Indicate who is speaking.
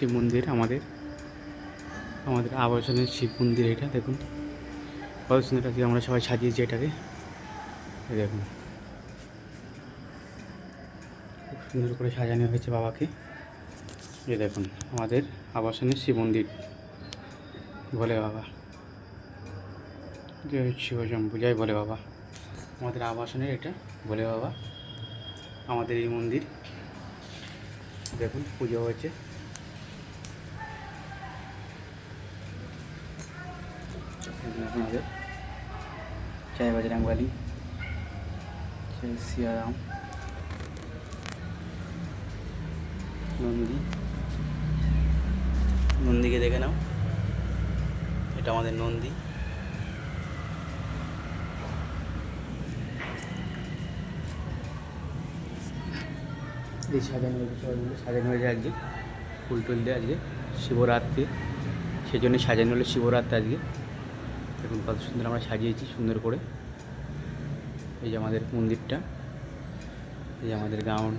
Speaker 1: শিব মন্দির, আমাদের আবাসনের শিব মন্দির। এটা দেখুন কত সুন্দর আজকে আমরা সবাই সাজিয়েছি এটাকে। এই দেখুন খুব সুন্দর করে সাজানো হয়েছে বাবাকে। এই দেখুন আমাদের আবাসনের শিব মন্দির, ভোলে বাবা, জয় শিবশম্ভু, জয় ভোলে বাবা। আমাদের আবাসনের এটা ভোলে বাবা, আমাদের এই মন্দির। দেখুন পুজো হয়েছে। আপনাদের জয় বজরংবলী, জয় সিয়ারাম। নন্দীকে দেখে নাও, এটা আমাদের নন্দী। এই সাজানো হয়েছে, সবাই মিলে সাজানো হয়েছে আজকে ফুল টুল দিয়ে। আজকে শিবরাত্রি, সেই জন্য সাজানো হলো শিবরাত্রি আজকে। দেখুন কত সুন্দর আমরা সাজিয়েছি সুন্দর করে। এই যে আমাদের মন্দিরটা, এই যে আমাদের গ্রাউন্ড।